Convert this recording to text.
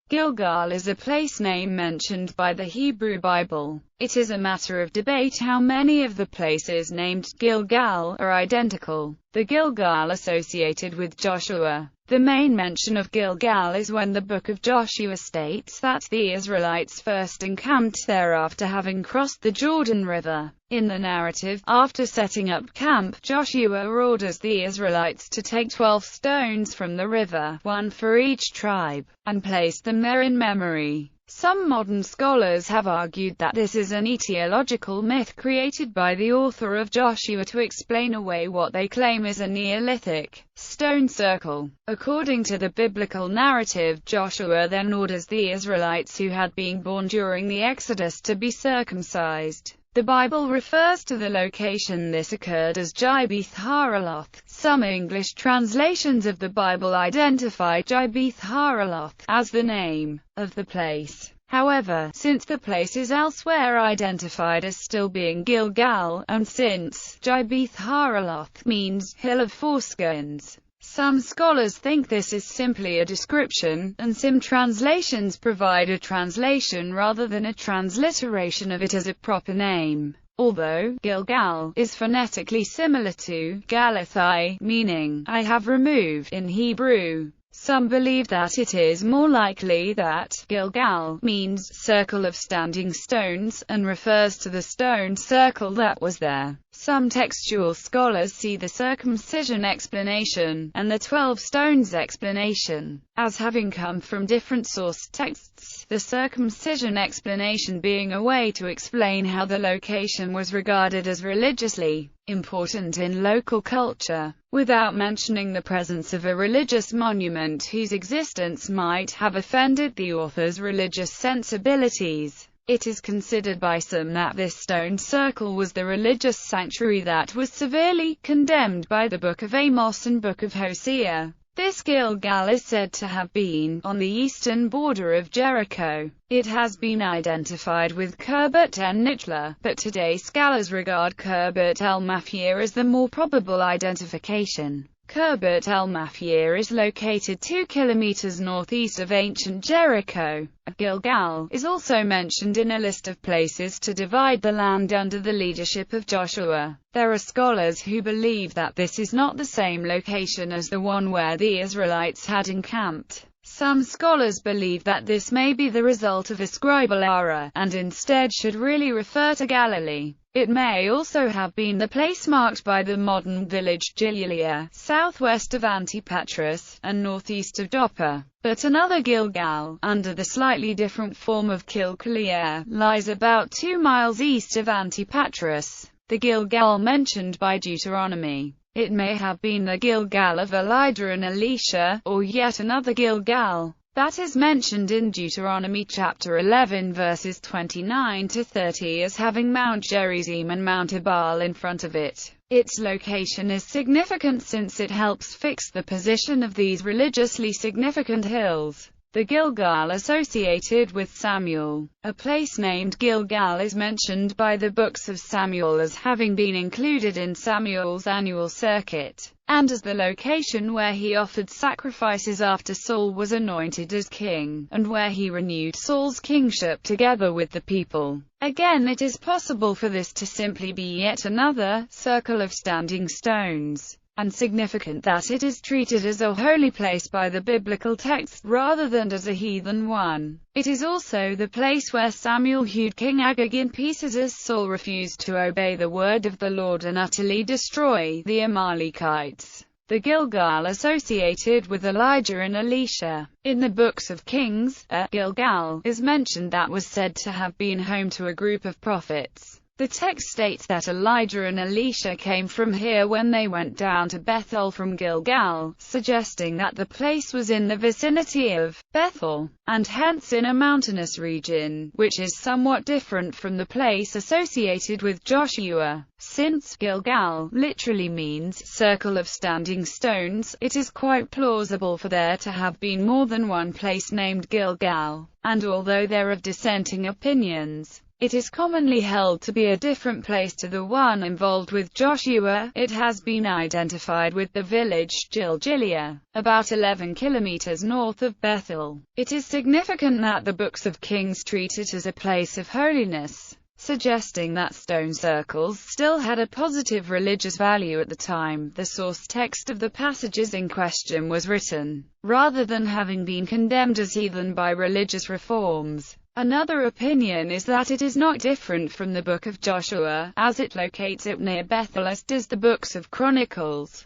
Gilgal is a place name mentioned by the Hebrew Bible. It is a matter of debate how many of the places named Gilgal are identical. The Gilgal associated with Joshua. The main mention of Gilgal is when the book of Joshua states that the Israelites first encamped there after having crossed the Jordan River. In the narrative, after setting up camp, Joshua orders the Israelites to take 12 stones from the river, one for each tribe, and place them there in memory. Some modern scholars have argued that this is an etiological myth created by the author of Joshua to explain away what they claim is a Neolithic stone circle. According to the biblical narrative, Joshua then orders the Israelites who had been born during the Exodus to be circumcised. The Bible refers to the location this occurred as Gibeath Haraloth. Some English translations of the Bible identify Gibeath Haraloth as the name of the place. However, since the place is elsewhere identified as still being Gilgal, and since Gibeath Haraloth means hill of foreskins, some scholars think this is simply a description, and some translations provide a translation rather than a transliteration of it as a proper name. Although Gilgal is phonetically similar to Galathai, meaning I have removed in Hebrew, some believe that it is more likely that Gilgal means circle of standing stones, and refers to the stone circle that was there. Some textual scholars see the circumcision explanation, and the 12 stones explanation, as having come from different source texts, the circumcision explanation being a way to explain how the location was regarded as religiously important in local culture, without mentioning the presence of a religious monument whose existence might have offended the author's religious sensibilities. It is considered by some that this stone circle was the religious sanctuary that was severely condemned by the Book of Amos and Book of Hosea. This Gilgal is said to have been on the eastern border of Jericho. It has been identified with Khirbet en-Nichla, but today scholars regard Khirbet el-Mafia as the more probable identification. Khirbet el-Mafia is located 2 kilometers northeast of ancient Jericho. Gilgal is also mentioned in a list of places to divide the land under the leadership of Joshua. There are scholars who believe that this is not the same location as the one where the Israelites had encamped. Some scholars believe that this may be the result of a scribal error, and instead should really refer to Galilee. It may also have been the place marked by the modern village Gilgal, southwest of Antipatris, and northeast of Joppa. But another Gilgal, under the slightly different form of Kilkalier, lies about 2 miles east of Antipatris, the Gilgal mentioned by Deuteronomy. It may have been the Gilgal of Elijah and Elisha, or yet another Gilgal that is mentioned in Deuteronomy chapter 11 verses 29 to 30 as having Mount Gerizim and Mount Ebal in front of it. Its location is significant since it helps fix the position of these religiously significant hills. The Gilgal associated with Samuel. A place named Gilgal is mentioned by the books of Samuel as having been included in Samuel's annual circuit, and as the location where he offered sacrifices after Saul was anointed as king, and where he renewed Saul's kingship together with the people. Again, it is possible for this to simply be yet another circle of standing stones, and significant that it is treated as a holy place by the biblical text, rather than as a heathen one. It is also the place where Samuel hewed King Agag in pieces as Saul refused to obey the word of the Lord and utterly destroy the Amalekites. The Gilgal associated with Elijah and Elisha. In the books of Kings, a Gilgal is mentioned that was said to have been home to a group of prophets. The text states that Elijah and Elisha came from here when they went down to Bethel from Gilgal, suggesting that the place was in the vicinity of Bethel, and hence in a mountainous region, which is somewhat different from the place associated with Joshua. Since Gilgal literally means circle of standing stones, it is quite plausible for there to have been more than one place named Gilgal, and although there are dissenting opinions, It is commonly held to be a different place to the one involved with Joshua. It has been identified with the village Gilgal, about 11 kilometers north of Bethel. It is significant that the books of Kings treat it as a place of holiness, suggesting that stone circles still had a positive religious value at the time the source text of the passages in question was written, rather than having been condemned as heathen by religious reforms. Another opinion is that it is not different from the Book of Joshua, as it locates it near Bethel as does the books of Chronicles.